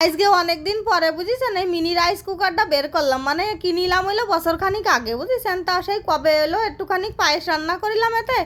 আজকে অনেকদিন পরে বুঝিছেন এই মিনি রাইস কুকারটা বের করলাম, মানে কিনিলাম হইলো বছর খানিক আগে বুঝিছেন। তা সেই কবে এলো একটুখানি পায়েস রান্না করিলাম এতে,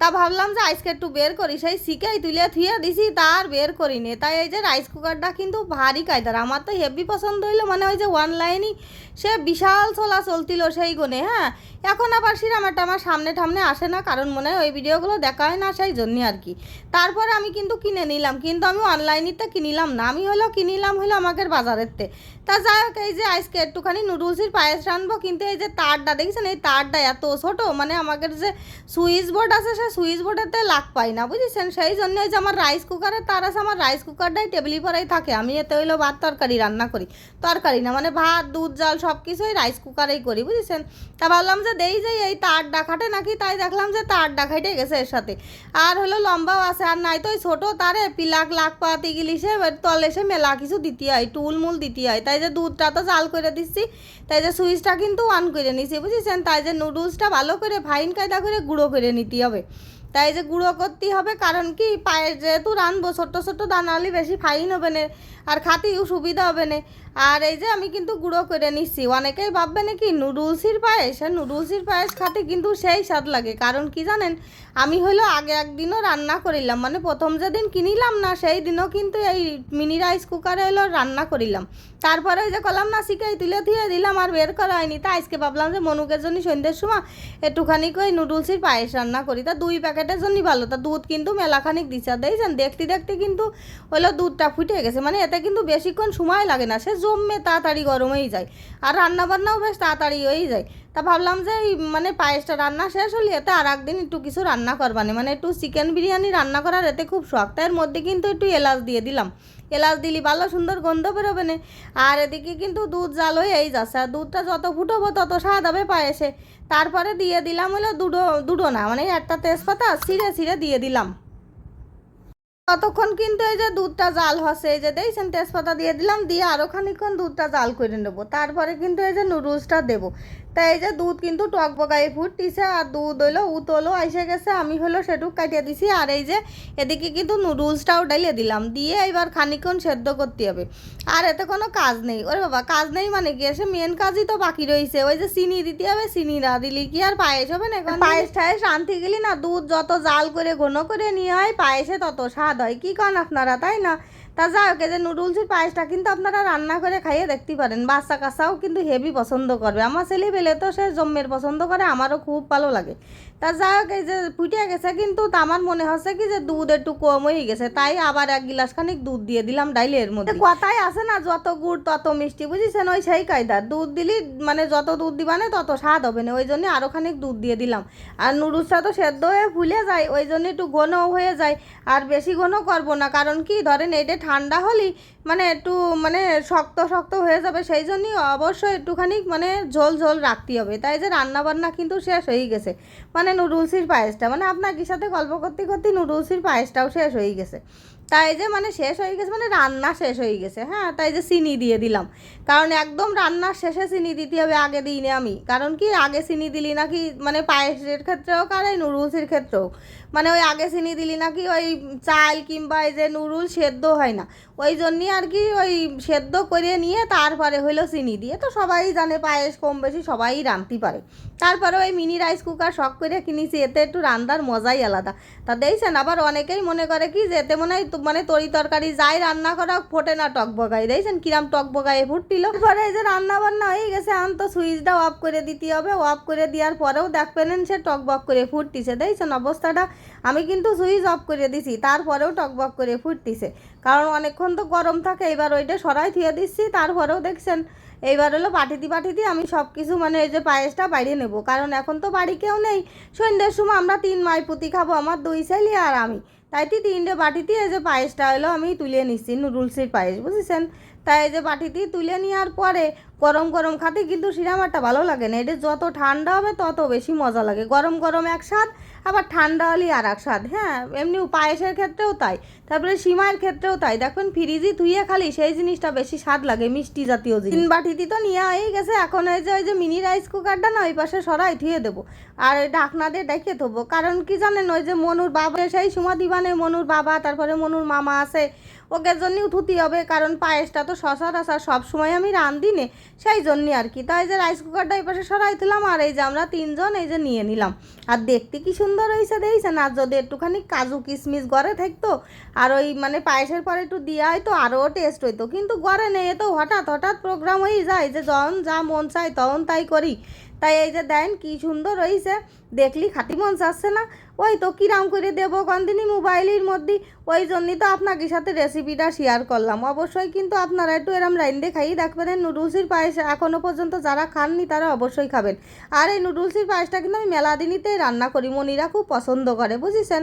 তা ভাবলাম যে আজকে একটু বের করি, সেই শিখেই তুলে থুয়ে দিছি, তার বের করিনি। তাই এই যে রাইস কুকারটা কিন্তু ভারী কায়দার, আমার তো হেভি পছন্দ হইলো, মানে ওই যে অনলাইনই সে বিশাল চলা চলতিল সেই গুণে। হ্যাঁ, এখন আবার সেরকম একটা আমার সামনে টামনে আসে না, কারণ মনে হয় ওই ভিডিওগুলো দেখা হয় না, সেই জন্যই আর কি। তারপরে আমি কিন্তু কিনে নিলাম, কিন্তু আমি অনলাইনেতে কিনিলাম না, আমি হলো কিনিলাম হলো আমাদের বাজারেরতে। তা যাই হোক, এই যে আজকে একটুখানি নুডলসের পায়েস রানবো, কিন্তু এই যে তারটা দেখছেন, এই তারটা এত ছোট, মানে আমাদের যে সুইচ বোর্ড আছে সে সুইচ বোর্ডেতে লাগ পাই না বুঝেছেন। সেই জন্য যে আমার রাইস কুকারের তার আছে, আমার রাইস কুকারটাই টেবিলি পরেই থাকে, আমি এতে হইলো ভাত তরকারি রান্না করি, তরকারি না মানে ভাত দুধ জাল সব কিছুই রাইস কুকারেই করি বুঝেছেন। তা ভাবলাম যে দেই যে এই তারটা খাটে নাকি, তাই দেখলাম যে তারটা খাইটে গেছে এর সাথে, আর হলো লম্বাও আছে, আর নাই তো ওই ছোটো তারে পিলাক লাখ পাতি গিলিসে তলে সে মেলা কিছু দিতে হয়, টুল মুল দিতে হয়। তাই যে দুধটা তো জাল করে দিচ্ছি, তাই যে সুইচটা কিন্তু অন করে নিছি বুঝেছেন। তাই যে নুডলসটা ভালো করে ফাইন কায়দা করে গুঁড়ো করে নিতে হবে, তাই যে গুঁড়ো করতে হবে, কারণ কি পায়েস যেহেতু রানবো ছোট্ট ছোট্ট দানা হলে বেশি ফাইন হবে না, আর খাতেও সুবিধা হবে না। আর এই যে আমি কিন্তু গুঁড়ো করে নিচ্ছি। অনেকেই ভাববে নাকি নুডলসের পায়েস, আর নুডলসের পায়েস খাতে কিন্তু সেই স্বাদ লাগে, কারণ কি জানেন, আমি হলো আগে একদিনও রান্না করিলাম, মানে প্রথম যেদিন কিনিলাম না সেই দিনও কিন্তু এই মিনি রাইস কুকারে হলো রান্না করিলাম। তারপরে ওই যে কলাম না শিখাই তুলে ধুয়ে দিলাম, আর বের করা হয়নি। তা আজকে ভাবলাম যে মনুকের জন্য সন্ধ্যের সময় একটুখানি ওই নুডলসের পায়েস রান্না করি। তা 2 প্যাকেটের জন্যই ভালো, তা দুধ কিন্তু মেলাখানিক দিচ্ছে, দেখছেন দেখতে দেখতে কিন্তু হলো দুধটা ফুটে গেছে, মানে এতে কিন্তু বেশিক্ষণ সময় লাগে না, সে জমে তাড়াতাড়ি গরম হয়ে যায়, আর রান্না বান্নাও বেশ তাড়াতাড়ি হয়েই যায়। তা ভাবলাম যে এই মানে পায়েসটা রান্না শেষ হলে এতে আর একদিন একটু কিছু রান্না করবানি, মানে একটু চিকেন বিরিয়ানি রান্না করার এতে খুব শখ। তার মধ্যে কিন্তু একটু এলাচ দিয়ে দিলাম, এলাচ দিলি ভালো সুন্দর গন্ধ বেরোবে না। আর এদিকে কিন্তু দুধ জাল হয়ে এই যাচ্ছে, আর দুধটা যত ফুটবো তত স্বাদ হবে পায়েসে। তারপরে দিয়ে দিলাম হলো দুটো দুটো না মানে একটা তেজপাতা ছিঁড়ে ছিঁড়ে দিয়ে দিলাম। ততক্ষণ কিন্তু এই যে দুধটা জাল হচ্ছে, এই যে দেখছেন তেজপাতা দিয়ে দিলাম, দিয়ে আরও খানিকক্ষণ দুধটা জাল করে নেবো, তারপরে কিন্তু এই যে নুডলসটা দেবো। তাই এই যে দুধ কিন্তু টকবগাই ফুটতিছে, আর দুধ হইলো উতলো এসে গেছে, আমি হলো সেটুক কাটিয়ে দিছি। আর এই যে এদিকে কিন্তু নুডলসটাও ডালিয়ে দিলাম, দিয়ে এবার খানিকক্ষণ সেদ্ধ করতে হবে। আর এতে কোনো কাজ নেই, ওরে বাবা কাজ নেই মানে কি, এসে মেন কাজই তো বাকি রয়েছে, ওই যে চিনি দিতে হবে, চিনি না দিলে কি আর পায়েস হবে না। এখন পায়েস টায়েস আনতে গেলি না, দুধ যত জাল করে ঘন করে নিয়ে হয় পায়েসে তত স্বাদ হয়, কি কন আপনারা, তাই না? তা যাই হোক, এই যে নুডলসের পায়েসটা কিন্তু আপনারা রান্না করে খাইয়ে দেখতে পারেন, বাচ্চা কাচ্চাও কিন্তু হেভি পছন্দ করবে, আমার ছেলে পেলে তো সে জম্মের পছন্দ করে, আমারও খুব ভালো লাগে। তা যাই হোক, এই যে ফুটে গেছে কিন্তু, তা আমার মনে হচ্ছে কি যে দুধ একটু কম হয়ে গেছে, তাই আবার 1 গিলাস খানিক দুধ দিয়ে দিলাম ডাইলের মধ্যে। কথাই আছে না, যত গুড় তত মিষ্টি বুঝেছেন, ওই সেই কায়দা, দুধ দিলি মানে যত দুধ দিবা না তত স্বাদ হবে না, ওই জন্য আরও খানিক দুধ দিয়ে দিলাম। আর নুডলসটা তো সেদ্ধ হয়ে ফুলে যায়, ওই জন্য একটু ঘনও হয়ে যায়, আর বেশি ঘন করবো না, কারণ কি ধরেন এইটা ঠান্ডা হলেই মানে একটু মানে শক্ত শক্ত হয়ে যাবে, সেই জন্যই অবশ্যই একটুখানি মানে ঝোল ঝোল রাখতে হবে। তাই যে রান্না বান্না কিন্তু শেষ হয়ে গেছে, মানে নুডলসের পায়েসটা, মানে আপনার সাথে গল্প করতে করতে নুডলসের পায়েসটাও শেষ হয়ে গেছে। তাই যে মানে শেষ হয়ে গেছে মানে রান্না শেষ হয়ে গেছে। হ্যাঁ, তাই যে চিনি দিয়ে দিলাম, কারণ একদম রান্নার শেষে চিনি দিতে হবে, আগে দিই না আমি, কারণ কি আগে চিনি দিলি নাকি মানে পায়েসের ক্ষেত্রেও আর এই নুডলসের ক্ষেত্রেও, মানে ওই আগে চিনি দিলি নাকি ওই চাল কিংবা এই যে নুডলস সেদ্ধ হয় না, ওই জন্যই আর কি ওই সেদ্ধ করে নিয়ে তারপরে হইলো চিনি দিয়ে, তো সবাই জানে পায়েস কম বেশি সবাই রাঁধতে পারে। তারপরে ওই মিনি রাইস কুকার শখ করে কিনেছি, এতে একটু রান্নার মজাই আলাদা। তা দেখছেন, আবার অনেকেই মনে করে কি যে এতে মনে হয় মানে তরি তরকারি যাই রান্না করা ফোটে না টক বগাই, দেখছেন কিরাম টক বগাই ফুটছিল। পরে এই যে রান্না বান্না হয়ে গেছে, আন তো সুইচটা অফ করে দিতে হবে, অফ করে দেওয়ার পরেও দেখবেন সে টকবক করে ফুটতিছে, দেখছেন অবস্থাটা, আমি কিন্তু সুইচ অফ করে দিছি তারপরেও টকবক করে ফুটতিছে, কারণ অনেকক্ষণ তো গরম থাকে। এবার ওইটা সরাই থুয়ে দিচ্ছি, তারপরেও দেখছেন এইবার হলো বাটিতে আমি সব কিছু মানে এই যে পায়েসটা বাড়িয়ে নেব, কারণ এখন তো বাড়ি কেউ নেই, সন্ধ্যের সময় আমরা 3 মাইপুতি খাবো, আমার 2 ছেলে আর আমি, তাই 3টে বাটিতে এই যে পায়েসটা হলো আমি তুলে নিচ্ছি, নুডলসের পায়েস বুঝেছেন। তাই এই যে বাটিতে তুলে নেওয়ার পরে গরম গরম খাতে কিন্তু সেরকম একটা ভালো লাগে না, এটা যত ঠান্ডা হবে তত বেশি মজা লাগে, গরম গরম এক স্বাদ, আবার ঠান্ডা হলেই আর এক স্বাদ। হ্যাঁ, এমনি পায়েসের ক্ষেত্রেও তাই, তারপরে সিমাইয়ের ক্ষেত্রেও তাই, দেখুন ফ্রিজে ধুয়ে খালি সেই জিনিসটা বেশি স্বাদ লাগে, মিষ্টি জাতীয় জিনিস। 3 বাটিতে তো নেওয়া হয়ে গেছে, এখন ওই যে মিনি রাইস কুকারটা না ওই পাশে সরাই ধুয়ে দেবো, আর ঢাকনা দিয়ে ডেকে দেবো, কারণ কি জানেন, ওই যে মনুর বাবা সেই সময় দিবানে, মনুর বাবা তারপরে মনুর মামা আছে, ওকে জন্য উঠুতি হবে, কারণ পায়েসটা তো সচরাচর সবসময় আমি রাঁধি নে, সেই জন্যই আর কি। তাই যে রাইস কুকারটা এই পাশে সরাই দিলাম, আর এই যে আমরা তিনজন এই যে নিয়ে নিলাম। আর দেখতে কি সুন্দর হয়েছে দেখছেন। আর যদি একটুখানি কাজু কিশমিশ ঘরে থাকতো আর ওই মানে পায়েসের পরে একটু দেওয়া হয়তো আরও টেস্ট হইতো, কিন্তু ঘরে নেই, তো হঠাৎ হঠাৎ প্রোগ্রাম হয়ে যায় যে যখন যা মন চায় তখন তাই করি। তাই এই যে দেন কি সুন্দর হয়েছে, দেখলি খাতি মন চাচ্ছে না? ওই তো কিরাম করে দেবো কন্দিনই মোবাইলের মধ্যে, ওই জন্যই তো আপনাদের সাথে রেসিপিটা শেয়ার করলাম। অবশ্যই কিন্তু আপনারা একটু এরম রাইন্দে খাইয়ে দেখবেন। নুডলসের পায়েস এখনও পর্যন্ত যারা খাননি তারা অবশ্যই খাবেন। আর এই নুডলসের পায়েসটা কিন্তু আমি মেলা দিনিতেই রান্না করি, মনিরা খুব পছন্দ করে, বুঝেছেন।